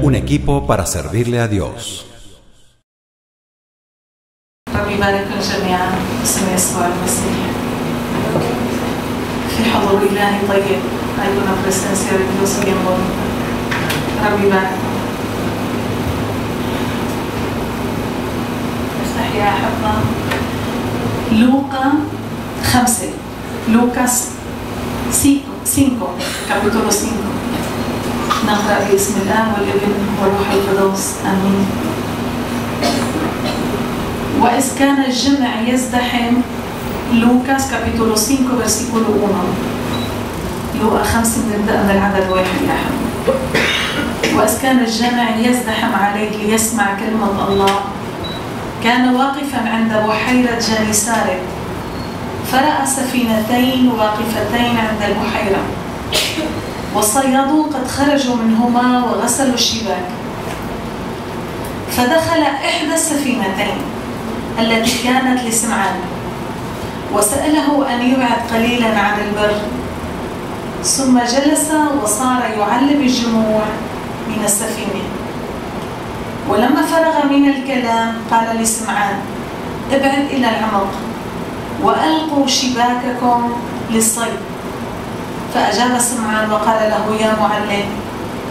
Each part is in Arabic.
un equipo para servirle a Dios. ربي يبارك الجميع باسم يسوع المسيح. في حضور إلهي طيب hay una presencia de Dios bien bonita. ربي يبارك. افتح يا أحبة لوقا 5 لوكاس 5 capítulo 5. نقرأ باسم الآب والابن والروح القدس آمين. وإذ كان الجمع يزدحم لوكاس capítulo 5 versículo 1. لوقا 5 نبدأ من العدد 1 يا حبيبي. وإذ كان الجمع يزدحم عليه ليسمع كلمة الله كان واقفا عند بحيرة جنيسارت فرأى سفينتين واقفتين عند البحيرة والصيادون قد خرجوا منهما وغسلوا الشباك فدخل إحدى السفينتين التي كانت لسمعان وسأله أن يبعد قليلا عن البر ثم جلس وصار يعلم الجموع من السفينة ولما فرغ من الكلام قال لسمعان ابعد إلى العمق وألقوا شباككم للصيد فأجاب سمعان وقال له يا معلم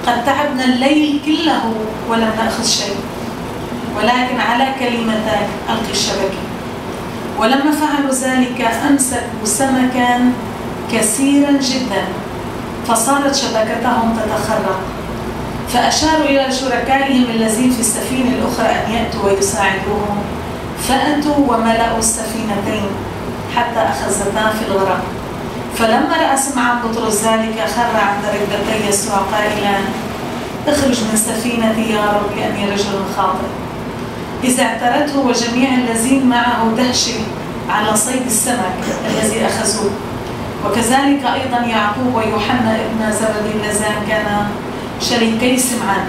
قد تعبنا الليل كله ولم نأخذ شيء ولكن على كلمتك ألقي الشبكة ولما فعلوا ذلك أمسكوا سمكا كثيرا جدا فصارت شبكتهم تتخرق فأشاروا إلى شركائهم الذين في السفينة الأخرى أن يأتوا ويساعدوهم فأتوا وملأوا السفينتين حتى أخذتا في الغرق فلما رأى سمعان بطرس ذلك خر عند ركبتي يسوع قائلا اخرج من سفينتي يا رب لأني رجل خاطئ إذا اعترته وجميع الذين معه دهشة على صيد السمك الذي أخذوه وكذلك أيضا يعقوب ويوحنا ابن زبدي اللذان كانا شريكي سمعان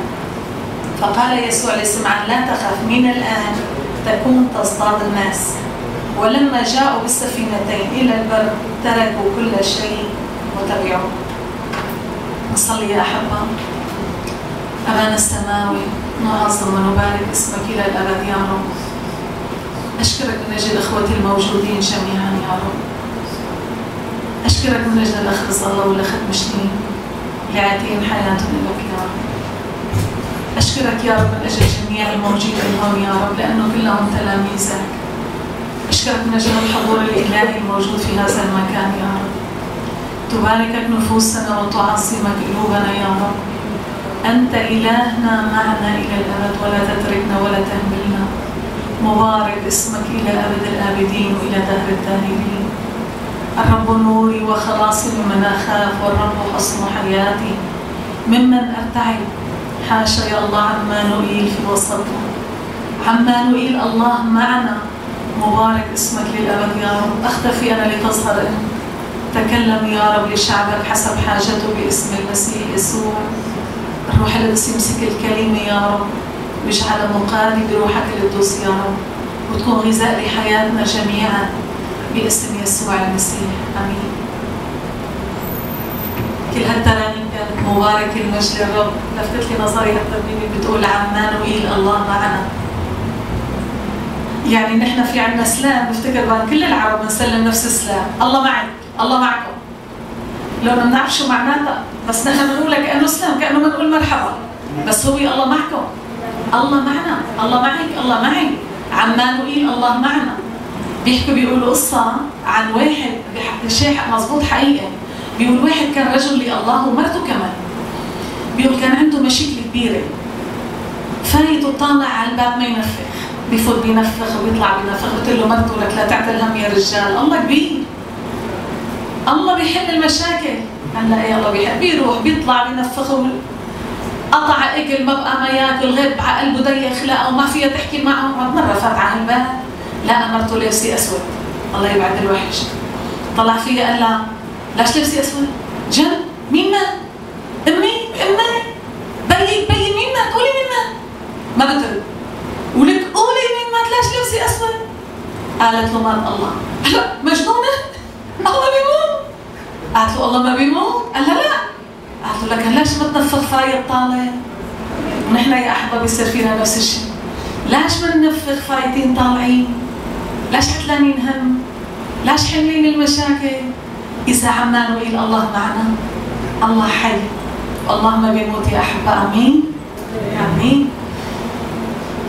فقال يسوع لسمعان لا تخف من الآن تكون تصطاد الناس ولما جاءوا بالسفينتين إلى البر تركوا كل شيء وتبعوه. نصلي يا أحبة. أبانا السماوي نعظم ونبارك اسمك إلى الأبد يا رب. أشكرك من أجل إخوتي الموجودين جميعا يا رب. أشكرك من أجل الأخ الله والأخت مشتين لعاتين حياتهم لك يا رب. أشكرك يا رب من أجل جميع الموجودين هون يا رب لأنه كلهم تلاميذك. أشكرك من أجل الحضور الإلهي الموجود في هذا المكان يا رب. تباركك نفوسنا وتعظمك قلوبنا يا رب. أنت إلهنا معنا إلى الأبد ولا تتركنا ولا تهملنا. مبارك اسمك إلى أبد الآبدين وإلى دهر الداهرين. الرب نوري وخلاصي ممن أخاف والرب حصن حياتي ممن أرتعب. حاشا يا الله عمانوئيل في وسطنا. عمانوئيل الله معنا. مبارك اسمك للأبد يا رب. أختفي أنا لتظهر أنت. تكلم يا رب لشعبك حسب حاجته باسم المسيح يسوع. الروح القدس يمسك الكلمة يا رب ويجعل مقاري بروحك القدس يا رب وتكون غذاء لحياتنا جميعا باسم يسوع المسيح آمين. كل هالترانيم كانت مبارك المجد للرب. لفتت لي نظري هالترنيمة بتقول عمانوئيل الله معنا. يعني نحن في عنا سلام بفتكر بان كل العرب بنسلم نفس السلام الله معك الله معكم. لو ما بنعرف شو معناتها بس نحن بنقولها كأنه سلام كأنه بنقول مرحبا بس هو الله معكم الله معنا الله معك الله معي. عمانوئيل الله معنا. بيقولوا قصة عن واحد شيء مزبوط حقيقي. بيقول واحد كان رجل لله ومرته كمان. بيقول كان عنده مشكلة كبيرة فايت وطالع على الباب ما ينفخ بيفوت بينفخ وبيطلع بينفخ. قلت له مرته لك لا تعتل هم يا رجال الله كبير الله بيحل المشاكل. هلا ايه الله بيحل بيروح بيطلع بينفخ قطع اكل ما بقى ما ياكل غيب على قلبه ضيق خلقه وما فيها تحكي معه. مرة فات على الباب لا مرته لابسه اسود الله يبعد الوحش. طلع فيها قال لها ليش لابسه اسود؟ جن مين ما؟ امي بي مين ما؟ قولي مين ما بترد ولك قولي مين ما ليش لابسه اسود؟ قالت له مات الله. هلا مجنونه؟ الله بيموت. قالت له الله ما بيموت؟ قال لها لا. قالت له لكن ليش بتنفخ فايض طالع؟ ونحن يا أحبة بيصير فينا نفس الشيء. ليش ما ننفخ فايتين طالعين؟ ليش عتلانين هم؟ ليش حاملين المشاكل؟ إذا عمنا نقول الله معنا، الله حي، الله ما بيموت يا أحبة. آمين؟ آمين.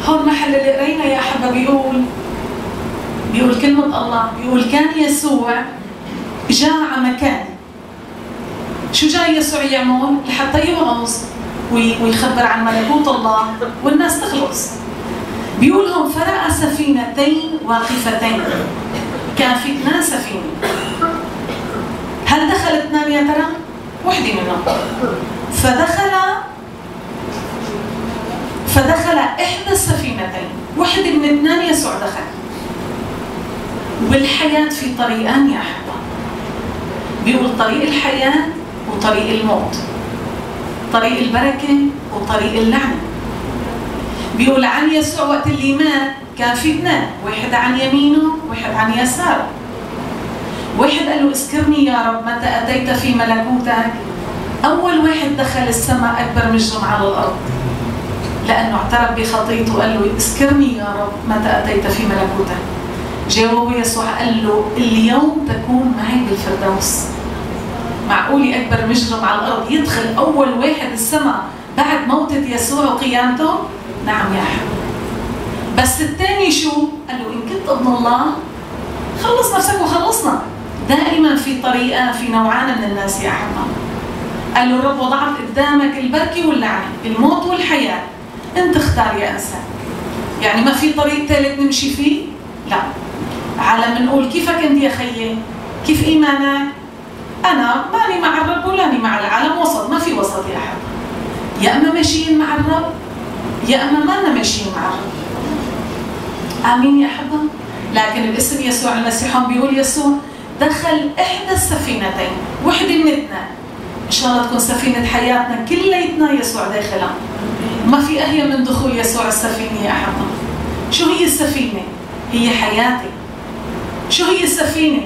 هون محل اللي قرينا يا أحبة بيقول كلمة الله، بيقول كان يسوع جاء على مكان. شو جاي يسوع يعمل؟ لحتى يوعظ ويخبر عن ملكوت الله والناس تخلص. بيقول هم فرأى سفينتين واقفتين. كان في 2 سفينة. هل دخل 2 يا ترى؟ وحدة منهم. فدخل إحدى السفينتين، وحدة من 2 يسوع دخل. والحياة في طريقان يا أحبة. بيقول طريق الحياة وطريق الموت، طريق البركة وطريق اللعنة. بيقول عن يسوع وقت اللي مات كان في 2، واحد عن يمينه واحد عن يساره. واحد قال له اذكرني يا رب متى أتيت في ملكوتك. أول واحد دخل السماء أكبر مجرم على الأرض، لأنه اعترف بخطيته وقال له اذكرني يا رب متى أتيت في ملكوتك. جاوبه يسوع قال له اليوم تكون معي بالفردوس. معقول أكبر مجرم على الأرض يدخل أول واحد السماء بعد موتة يسوع وقيامته؟ نعم يا أحبة. بس الثاني شو؟ قال له إن كنت ابن الله خلص نفسك وخلصنا. دائما في طريقة، في نوعان من الناس يا أحبة. قال له الرب وضعت قدامك البركة واللعنة، الموت والحياة، أنت اختار يا إنسان. يعني ما في طريق ثالث نمشي فيه؟ لا. على منقول كيفك أنت يا خيي؟ كيف إيمانك؟ أنا ماني مع الرب ولاني مع العالم، وسط، ما في وسط يا أحبة. يا أما ماشيين مع الرب يا أما ما ماشيين مع الرب. آمين يا أحبة. لكن باسم يسوع المسيح بيقول يسوع دخل إحدى السفينتين، وحدة من 2. إن شاء الله تكون سفينة حياتنا كليتنا يسوع داخلها. ما في أهيا من دخول يسوع السفينة يا أحبة. شو هي السفينة؟ هي حياتي. شو هي السفينة؟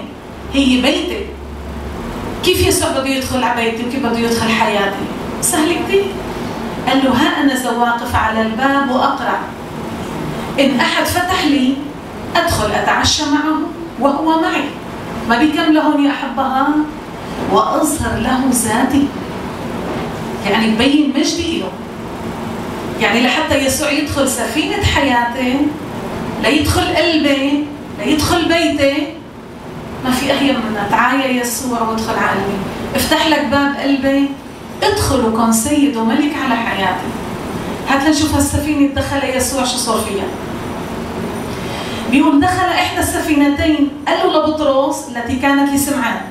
هي بيتي. كيف يسوع بده يدخل على بيتي وكيف بده يدخل حياتي؟ سهل كتير. قال له ها أنا ذا واقف على الباب وأقرع، إن أحد فتح لي أدخل أتعشى معه وهو معي. ما بيكمل هون يا أحبها، وأظهر له ذاتي. يعني ببين مجدي له. يعني لحتى يسوع يدخل سفينة حياتي، ليدخل قلبي، ليدخل بيتي، ما في أهيا منها. تعال يا يسوع وادخل على قلبي، افتح لك باب قلبي، ادخل وكن سيد وملك على حياتي. هات لنشوف هالسفينة دخل يسوع شو صار فيها. بيقول دخل إحدى السفينتين، قال له لبطرس التي كانت لسمعان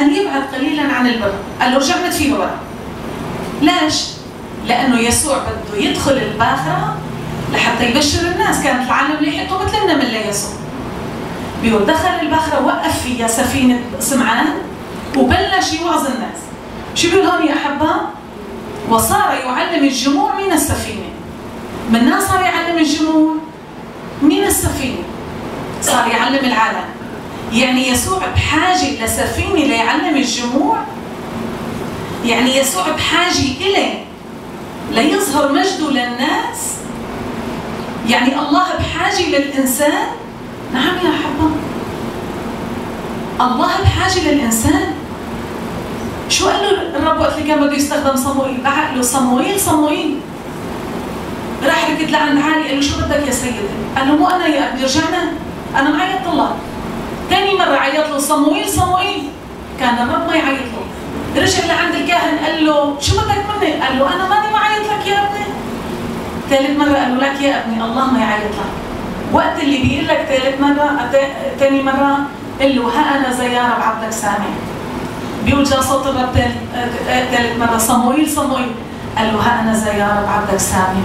أن يبعد قليلا عن البر. قال له رجع مد فيه ورا. ليش؟ لأنه يسوع بده يدخل الباخرة لحتى يبشر الناس. كانت العالم لحقته مثلنا من يسوع. بيقول دخل الباخرة وقف فيها سفينة سمعان وبلش يوعظ الناس. شو بيقول هون يا أحبة؟ وصار يعلم الجموع من السفينة. من صار يعلم الجموع؟ من السفينة. صار يعلم العالم. يعني يسوع بحاجة لسفينة ليعلم الجموع. يعني يسوع بحاجة إليه ليظهر مجده للناس. يعني الله بحاجة للإنسان. نعم يا أحبة، الله بحاجة للإنسان. شو قال له الرب وقت اللي كان بده يستخدم صموئيل؟ بعق له صموئيل. راح ركض لعند عالي قال له شو بدك يا سيدي؟ قال له مو أنا يا ابني، رجعنا أنا معيط الله. ثاني مرة عيط له صموئيل. كان الرب ما يعيط له. رجع لعند الكاهن قال له شو بدك مني؟ قال له أنا ماني معيط لك يا ابني. ثالث مرة قال له لك يا ابني الله ما يعيط لك. وقت اللي بيقول لك ثاني مرة قال له ها أنا ذا يا رب عبدك سامع. بيقول جاء صوت الرب ثالث مرة صموئيل. قال له ها أنا ذا يا رب عبدك سامع.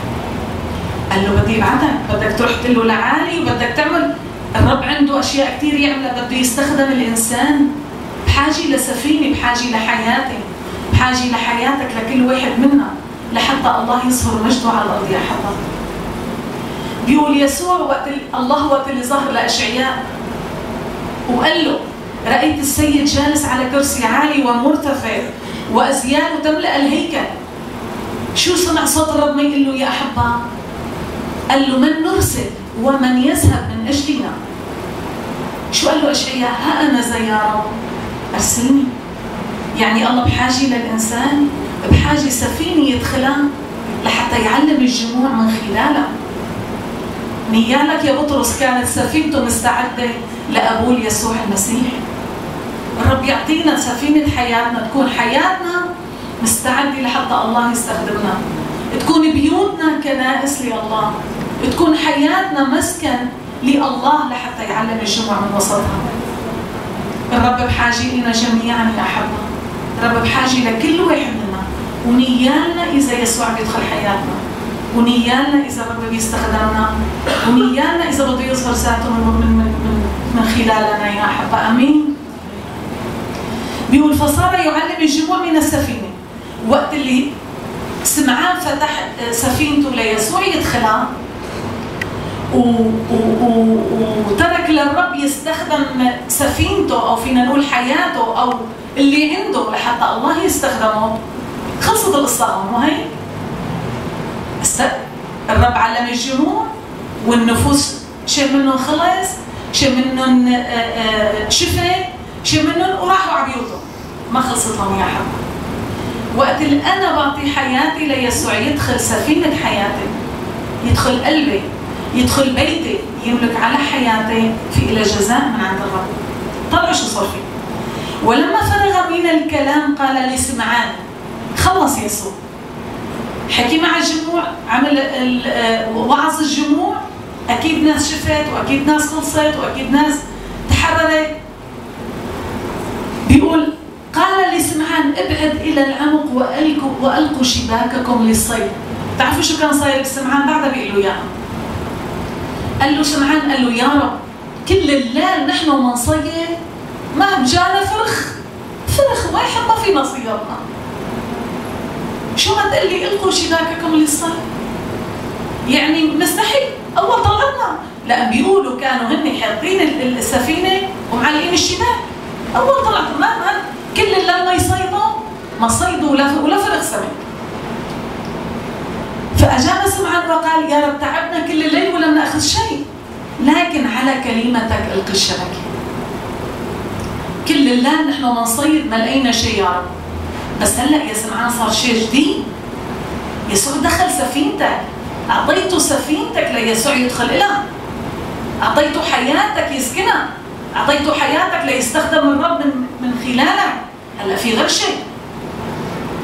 قال له بدي ابعتك، بدك تروح له لعالي وبدك تعمل. الرب عنده أشياء كثير يعملها، بده يستخدم الإنسان. بحاجة لسفينة، بحاجة لحياتي، بحاجة لحياتك لكل واحد منا لحتى الله يظهر مجده على الأرض يا حبا. بيقول يسوع وقت اللي ظهر لأشعياء وقال له رأيت السيد جالس على كرسي عالي ومرتفع وأزياله تملأ الهيكل. شو سمع صوت الرب ما يقول له يا أحبة؟ قال له من نرسل ومن يذهب من أجلنا؟ شو قال له أشعياء؟ ها أنا ذا يا رب أرسلني. يعني الله بحاجة للإنسان، بحاجة سفينة يدخلها لحتى يعلم الجموع من خلالها. نيالك يا بطرس كانت سفينته مستعدة لقبول يسوع المسيح. الرب يعطينا سفينة حياتنا، تكون حياتنا مستعدة لحتى الله يستخدمنا، تكون بيوتنا كنائس لله، تكون حياتنا مسكن لله لحتى يعلم الجموع من وسطها. الرب بحاجة لنا جميعا يا أحبة، الرب بحاجة لكل واحد منا، ونيالنا إذا يسوع بيدخل حياتنا، ونيالنا إذا الرب بيستخدمنا، ونيالنا إذا بده يظهر ذاته من خلالنا يا أحبة. أمين. بيقول فصار يعلم الجموع من السفينة. وقت اللي سمعان فتح سفينته ليسوع يدخلها وترك للرب يستخدم سفينته، أو فينا نقول حياته أو اللي عنده لحتى الله يستخدمه، خلصت القصة. مو هي؟ الرب علم الجموع والنفوس شيء منهم خلص، شيء منهم شفى، شيء منهم وراحوا على بيوتهم. ما خلصت لهم يا حبيبي. وقت اللي أنا بعطي حياتي ليسوع يدخل سفينة حياتي، يدخل قلبي، يدخل بيتي، يملك على حياتي، في إلى جزاء من عند الرب. طلعوا شو صار فيه. ولما فرغ من الكلام قال لسمعان، خلص يسوع، حكي مع الجموع، عمل وعظ الجموع، أكيد ناس شفت، وأكيد ناس خلصت، وأكيد ناس تحررت. بيقول قال لسمعان ابعد إلى العمق وألقوا شباككم للصيد. تعرفوا شو كان صاير بسمعان بعدها؟ بيقول له إياها. قال له سمعان، قال له يا رب كل الليل نحن ومنصيد ما جانا فرخ واحد ما فينا صيادنا. شو ما تقول لي القوا شباككم للصيد؟ يعني مستحيل. أول طلعنا، لا بيقولوا كانوا هن حاطين السفينة ومعلقين الشباك. أول طلعت ما كل الليل ما يصيدوا، ما صيدوا ولا فرخ سمك. فأجاب سمعان وقال يا رب تعبنا كل الليل ولم نأخذ شيء، لكن على كلمتك ألقي الشبكة. كل الليل نحن منصيد ما لقينا شيء يا رب، بس هلأ يا سمعان صار شيء جديد. يسوع دخل سفينتك، أعطيته سفينتك ليسوع يدخل إلها، أعطيته حياتك يسكنها، أعطيته حياتك ليستخدم الرب من خلالك. هلأ في غير شيء.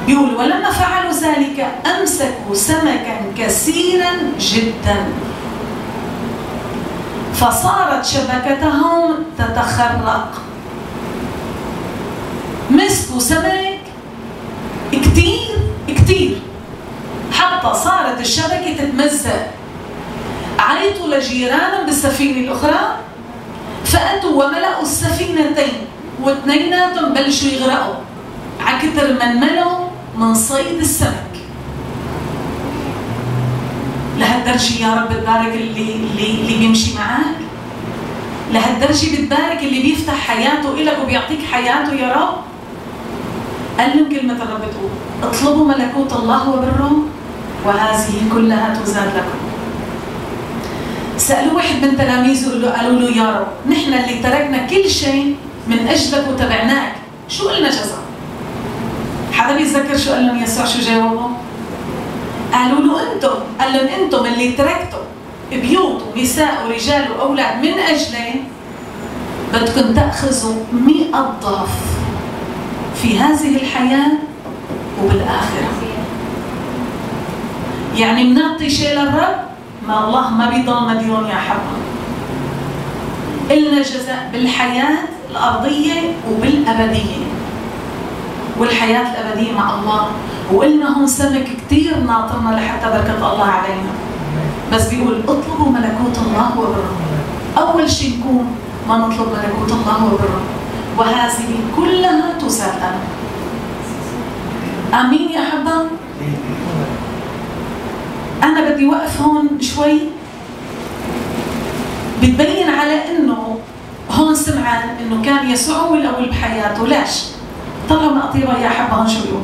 بيقول ولما فعلوا ذلك أمسكوا سمكا كثيرا جدا فصارت شبكتهم تتخرق. مسكوا سمك كتير حتى صارت الشبكة تتمزق. عيطوا لجيرانهم بالسفينة الأخرى فأتوا وملأوا السفينتين، واثنيناتهم بلشوا يغرقوا عكتر من ملوا من صيد السمك. لهالدرجة يا رب بتبارك اللي بيمشي معك، لهالدرجة بتبارك اللي بيفتح حياته إلك وبيعطيك حياته يا رب. قال لهم كلمة الرب بتقول اطلبوا ملكوت الله وبره وهذه كلها تزاد لكم. سألوا واحد من تلاميذه قالوا له يا رب نحن اللي تركنا كل شيء من أجلك وتبعناك، شو قلنا جزاء؟ حدا بيتذكر شو قال لهم يسوع؟ شو جاوبوا؟ قالوا له أنتم، قال لهم أنتم اللي تركتوا بيوت ونساء ورجال وأولاد من أجلي بدكم تأخذوا 100 ضعف في هذه الحياة وبالآخرة. يعني بنعطي شيء للرب، ما الله ما بيضل مديون يا حبا. إلنا جزاء بالحياة الأرضية وبالأبدية، والحياة الأبدية مع الله. وإلنا هون سمك كتير ناطرنا لحتى بركة الله علينا. بس بيقول اطلبوا ملكوت الله وبره. أول شيء نكون ما نطلب ملكوت الله وبره، وهذه كلها تزاد لنا. آمين يا حبا. أنا بدي وقف هون شوي. بتبين على إنه هون سمعان إنه كان يسوع هو الأول بحياته. ليش؟ طلعوا مقطيبة يا حبا هون شو بيقول؟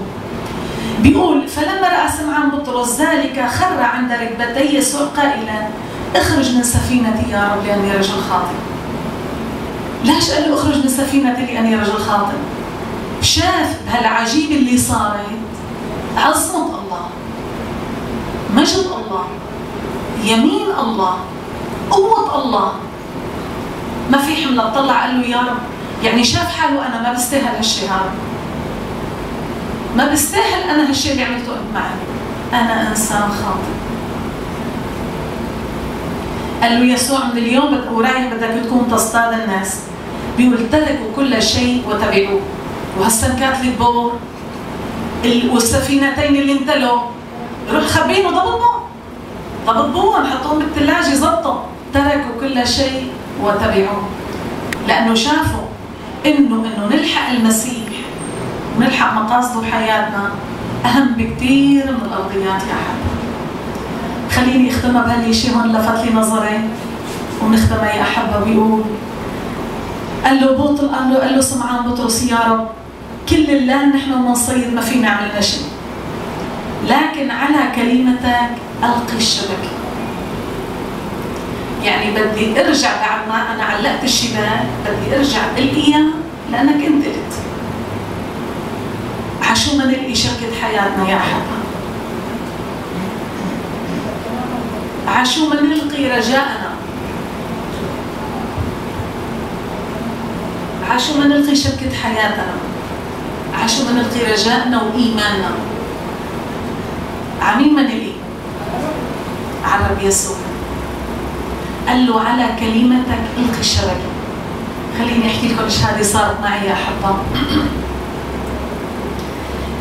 بيقول فلما رأى سمعان بطرس ذلك خر عند ركبتي يسوع قائلا اخرج من سفينتي يا رب لأني رجل خاطئ. ليش قال له اخرج من سفينتي لأني رجل خاطئ؟ شاف بهالعجيب اللي صارت عظمة الله، مجد الله، يمين الله، قوة الله. ما في حملة. طلع قال له يا رب، يعني شاف حاله أنا ما بستاهل هالشيء هذا، ما بستاهل أنا هالشيء اللي عملته أنت معي، أنا إنسان خاطئ. قال له يسوع من اليوم ورايح بدك تكون تصطاد الناس. بيقول تركوا كل شيء وتبعوه. وهالسنكات اللي ببور والسفينتين اللي امتلوا روح خبينه ضبطوهم حطوهم بالثلاجة زبطوا. تركوا كل شيء وتبعوه لأنه شافوا إنه نلحق المسيح ونلحق مقاصده بحياتنا أهم بكتير من الأرضيات يا حبيبي. خليني اختمها بهالشيء هون لفت لي نظري ونختمها يا أحبة. بيقول قال له سمعان بطرس يا رب كل الليل نحن بنصيد ما فينا عملنا شيء، لكن على كلمتك ألقي الشبكة. يعني بدي ارجع بعد ما انا علقت الشباك، بدي ارجع القيها لانك انت قلت. عشو ما نلقي شبكة حياتنا يا أحبة، عشو ما نلقي رجاءنا، عشو ما نلقي شبكة حياتنا، عشو ما نلقي رجاءنا وإيماننا. عمين ما نلقي؟ على رب يسوع. قال له على كلمتك القي الشبكة. خليني احكي لكم ايش هذه صارت معي يا أحبة.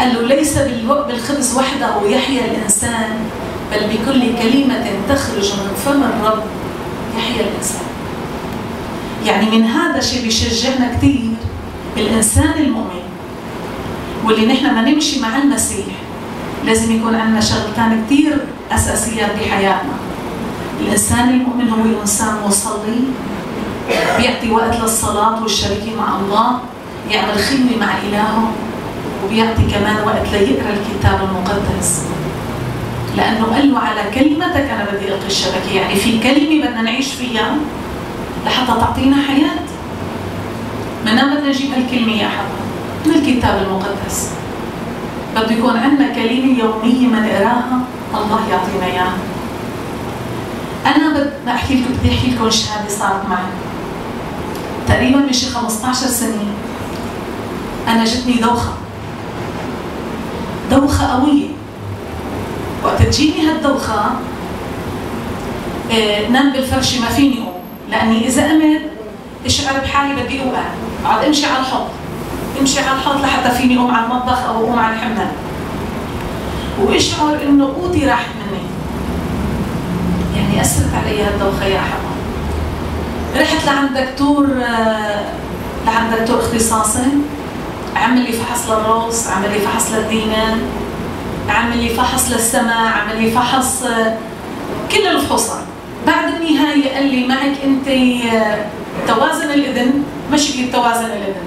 قال له ليس بالخبز وحده يحيا الإنسان بل بكل كلمة تخرج من فم الرب يحيا الإنسان. يعني من هذا الشيء بيشجعنا كثير الإنسان المؤمن، واللي نحن ما نمشي مع المسيح لازم يكون عندنا شغلتان كثير أساسيات بحياتنا. الإنسان المؤمن هو إنسان مصلي، بيعطي وقت للصلاة والشركة مع الله، يعمل خدمة مع إلهه، وبيعطي كمان وقت ليقرأ الكتاب المقدس. لأنه قال له على كلمتك أنا بدي ألقي الشبكة. يعني في كلمة بدنا نعيش فيها لحتى تعطينا حياة. منا بدنا نجيب هالكلمة يا حبا من الكتاب المقدس. بده يكون عندنا كلمة يومية ما نقراها الله يعطينا إياها. أنا بدي أحكي لكم شهادة صارت معي تقريبا من شي 15 سنة. أنا جتني دوخة قوية. وقت تجيني هالدوخة نام بالفرشة ما فيني أقوم، لأني إذا قمت اشعر بحالي بدي أوقع، أقعد امشي على الحوض لحتى فيني أقوم على المطبخ أو أقوم على الحمام، واشعر إنه قوتي راحت مني. يعني أثرت علي هالدوخة يا حبا. رحت لعند دكتور اختصاصي، عمل لي فحص للراس، عمل لي فحص للدينان، عمل لي فحص للسمع، عمل لي فحص كل الفحوصات. بعد النهاية قال لي معك انت توازن الإذن، مشي توازن الإذن،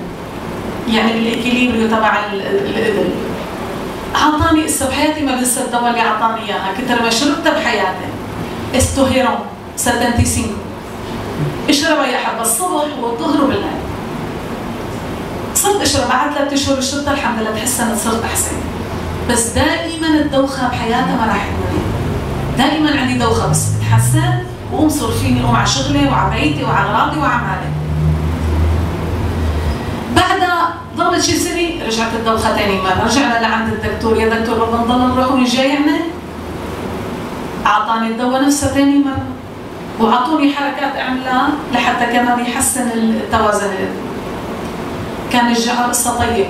يعني بالإكيليبريو تبع الإذن. أعطاني بحياتي ما بنسى الدواء اللي أعطاني إياها، كتر ما شربتها بحياتي، استوهيرون 75. اشربها يا حبة الصبح والظهر وبالليل. صرت اشرب بعد 3 شهور شربتها الحمد لله، بحس اني صرت احسن. بس دائما الدوخه بحياتها ما راحت مني. دائما عندي دوخه بس بتحسن وقوم صار فيني اقوم على شغلي وعلى بيتي وعلى اغراضي وعمالي. بعدها ضلت شي سنه رجعت الدوخه ثاني مره، رجعنا لعند الدكتور، يا دكتور بدنا نضل نروح ونجي يعني؟ اعطاني الدواء نفسه ثاني مره، وعطوني حركات اعملها لحتى كمان يحسن التوازن الإذن. كان الجعر قصة طيب.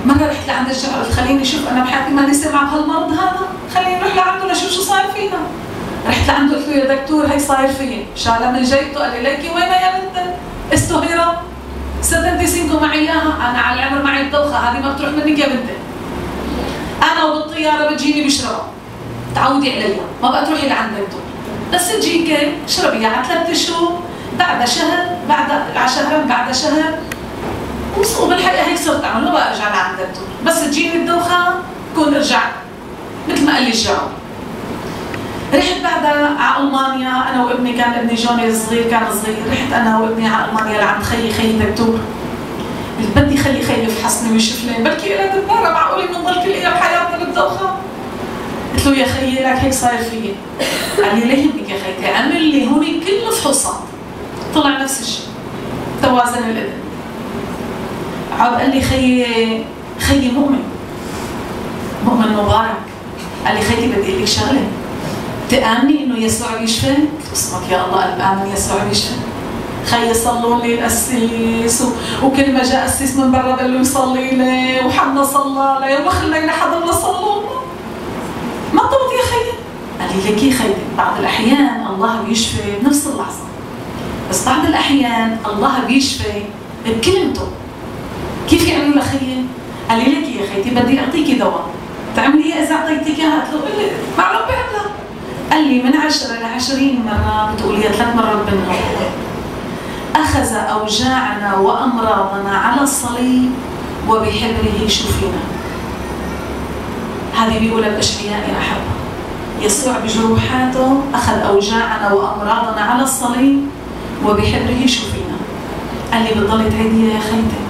مرة رحت لعند الجعر قلت خليني شوف أنا بحياتي ماني سامعة بهالمرض هذا، خليني نروح لعنده لشوف شو صاير فينا. رحت لعنده قلت له يا دكتور هي صاير فيي، شالها من جيبته قال لي ليكي وينها يا بنت؟ استوهيرة 75 معي إياها، أنا على العمر معي الدوخة هذه ما بتروح منك يا بنتي. أنا وبالطيارة بتجيني بشربها. تعودي عليها، ما بقى تروحي لعند دكتور. بس تجيكي اشربيها على 3 شهور، بعد شهر، على شهرين، بعد شهر. وبالحقيقه هيك صرت اعمل، ما بقى ارجع لعند الدكتور، بس تجيني الدوخه كون رجعت مثل ما قال لي رجعوا. رحت بعدها على ألمانيا أنا وابني، كان ابني جوني الصغير كان صغير، رحت أنا وابني على ألمانيا لعند خيي دكتور. بدي خيي يفحصني ويشوفني، بلكي إلها بالدارة معقولة بنضل كل أيام حياتنا بالدوخة؟ قلت له يا خيي لك هيك صاير فيي. قال لي ليه بدك يا خيتي؟ عمل لي هون كل الفحوصات طلع نفس الشيء، توازن الإذن. عاد قال لي خيي مؤمن مبارك. قال لي خيتي بدي اقول لك شغله، تآمني انه يسوع بيشفى؟ اسمك يا الله، قلب آمن يسوع بيشفى. خيي صلوا لي القسيس وكل ما جاء قسيس من برا قال له يصلي لي، وحنا صلى لي وما خلينا حدا ولا صلوا لنا. ما طلبت يا خيي؟ قال لي لك يا خيتي بعض الاحيان الله بيشفي بنفس اللحظه، بس بعض الاحيان الله بيشفي بكلمته. كيف يعني لخيي؟ قال لي لك يا خيتي بدي اعطيكي دواء، تعملي ايه اذا اعطيتك اياها؟ قلت له قل لي معلوم بعملها. قال لي من 10 ل 20 مره بتقوليها 3 مرات بالنهار. اخذ اوجاعنا وامراضنا على الصليب وبحبره شفينا. هذه بيقولها باشعياء يا احبه. يسوع بجروحاته اخذ اوجاعنا وامراضنا على الصليب وبحبره شفينا. قال لي بتضلي تعيديها يا خيتي؟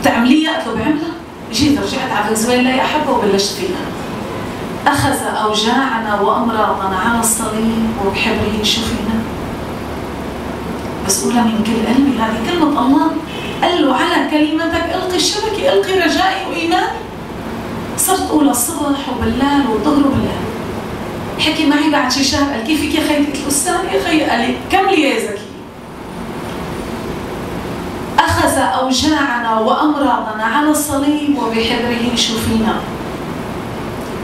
تعمليها؟ قلت له بعملها. جيت رجعت على فنزويلا يا احبه وبلشت فيها. اخذ اوجاعنا وامراضنا على الصليب وبحبره شفينا. بس قولها من كل قلبي، هذه كلمه الله. قال له على كلمتك القي الشبكه، القي رجائي وايماني. صرت اقولها الصبح وبالليل والظهر وبالليل. حكي معي بعد شي شهر، قال كيفك يا خيتي؟ قلت له استنى يا خيي. قال لي كملي يا زكي. أخذ أوجاعنا وأمراضنا على الصليب وبحبره شفينا.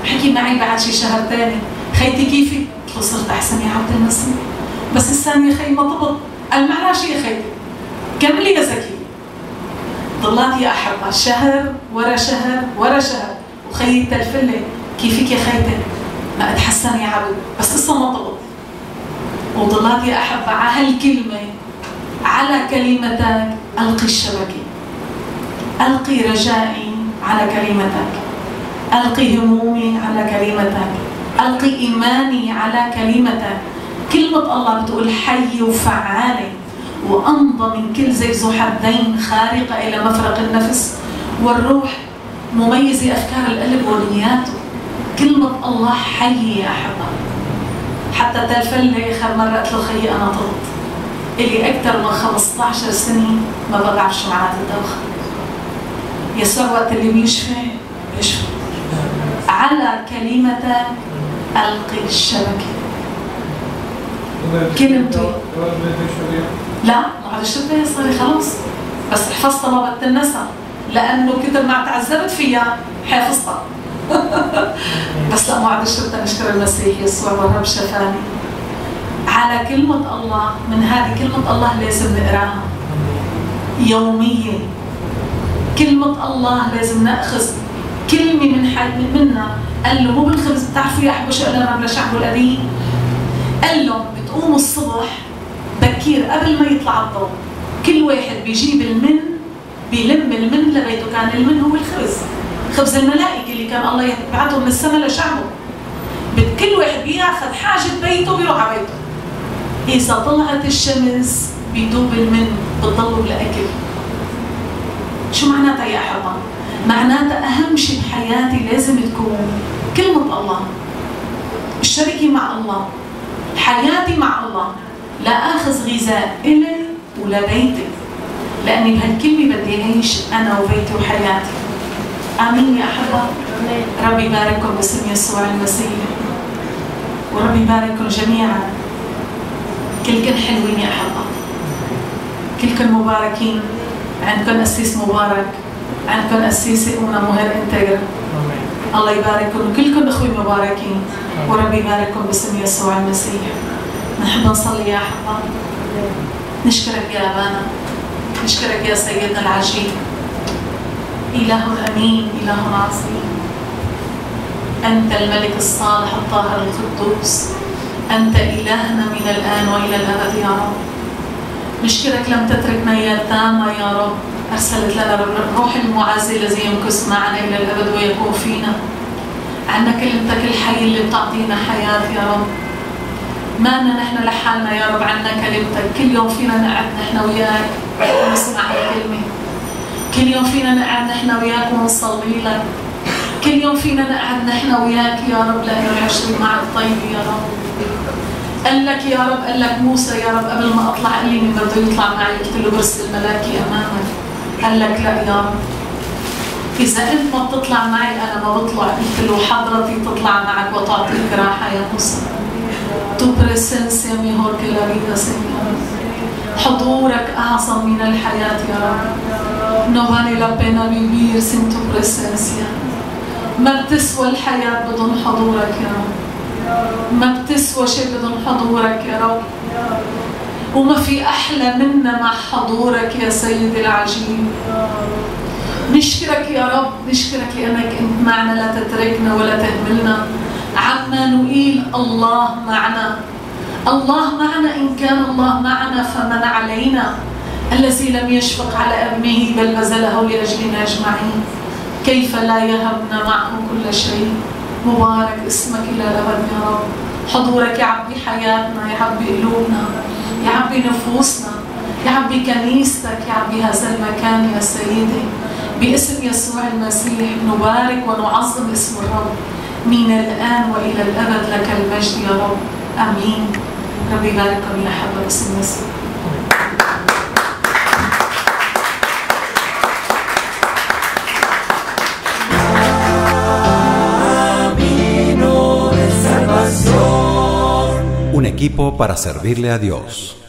حكي معي بعد شي شهر تاني، خيتي كيفك؟ قلت له صرت أحسن يا عبد المسيح، بس الثاني يا خي ما طبط. قال معلش يا خيتي كملي يا زكي. ضلات يا أحبة شهر ورا شهر ورا شهر، وخيي تلفلي كيفك يا خيتي؟ ما أتحسن يا عبد، بس لسه ما طبط. وضلات يا أحبة على هالكلمة، على كلمتك ألقي الشبكة، ألقي رجائي على كلمتك، ألقي همومي على كلمتك، ألقي إيماني على كلمتك. كلمة الله بتقول حي وفعالة وأمضى من كل زي ذو حدين، خارقة إلى مفرق النفس والروح، مميزة أفكار القلب ونياته. كلمة الله حي يا أحبة. حتى تلفلني آخر مرة قلت له خيي أنا طلت إلي أكثر من 15 سنة ما بقعش شو معنات الدوخة. يسوع وقت اللي بيشفي على كلمتك ألقي الشبكة. كلمتي لا بعد الشتاء صار خلاص، بس حفظتها ما بتنسى لأنه كثر ما تعذبت فيها حافظتها. بس لا بعد الشتاء نشكر المسيح يسوع والرب شفاني. على كلمة الله، من هذه كلمة الله لازم نقراها يوميا. كلمة الله لازم نأخذ كلمة منا. قال له مو بالخبز، بتعرفوا يا أحبة شو قال لنا لشعبه القديم؟ قال لهم بتقوموا الصبح بكير قبل ما يطلع الضوء، كل واحد بيجيب المن، بيلم المن لبيته. كان المن هو الخبز، خبز الملائكة اللي كان الله يبعثه من السماء لشعبه. كل واحد بياخذ حاجة بيته بيروح على بيته. إذا طلعت الشمس بيدوب المن، بتضلوا بالأكل. شو معناتها يا أحبة؟ معناتها أهم شيء بحياتي لازم تكون كلمة الله، الشركة مع الله، حياتي مع الله، لا آخذ غذاء إلي ولا بيتي، لأني بهالكلمة بدي أعيش أنا وبيتي وحياتي. آمين يا أحبة. ربي يبارككم باسم يسوع المسيح، وربي يبارككم جميعا. كلكم حلوين يا أحبة، كلكم مباركين. عندكم أسيس مبارك، عندكم أسيسة أمنا مهر إنتجر. الله يبارككم، كلكم أخوي مباركين، وربي يبارككم باسم يسوع المسيح. نحب نصلي يا أحبة. نشكرك يا أبانا، نشكرك يا سيدنا العجيب، إله أمين، إله عظيم. أنت الملك الصالح الطاهر القدوس، أنت إلهنا من الآن وإلى الأبد يا رب. نشكرك لم تتركنا يتامى يا رب، أرسلت لنا الروح المعزي الذي يمكث معنا إلى الأبد ويكون فينا. عنا كلمتك الحي اللي بتعطينا حياة يا رب. مانا نحن لحالنا يا رب، عنا كلمتك. كل يوم فينا نقعد نحن وياك ونسمع الكلمة. كل يوم فينا نقعد نحن وياك ونصلي لك. كل يوم فينا نقعد نحن وياك يا رب، لأنه العشرة معك طيبة يا رب. قال لك يا رب، قال لك موسى يا رب قبل ما أطلع قال لي مين بده يطلع معي؟ قلت له برسل ملاكي أمامك. قال لك لا يا رب، إذا أنت ما بتطلع معي أنا ما بطلع. قلت له حضرتي تطلع معك وتعطيك راحة يا موسى. Tu presencia mejor que la vida, Señor. حضورك أعظم من الحياة يا رب. No vale la pena vivir sin tu presencia. ما بتسوى الحياة بدون حضورك يا رب. ما بتسوى شيء بدون حضورك يا رب. وما في أحلى منا مع حضورك يا سيدي العجيب. نشكرك يا رب، نشكرك لأنك أنت معنا، لا تتركنا ولا تهملنا. عمانوئيل، الله معنا. الله معنا. إن كان الله معنا فمن علينا؟ الذي لم يشفق على ابنه بل بذله لأجلنا أجمعين، كيف لا يهبنا معه كل شيء. مبارك اسمك إلى الأبد يا رب. حضورك يعبي حياتنا، يعبي قلوبنا، يعبي نفوسنا، يعبي كنيستك، يعبي هذا المكان يا سيدي. باسم يسوع المسيح نبارك ونعظم اسم الرب من الآن وإلى الأبد. لك المجد يا رب. آمين. ربي يبارككم يا حبة باسم يسوع. Un equipo para servirle a Dios.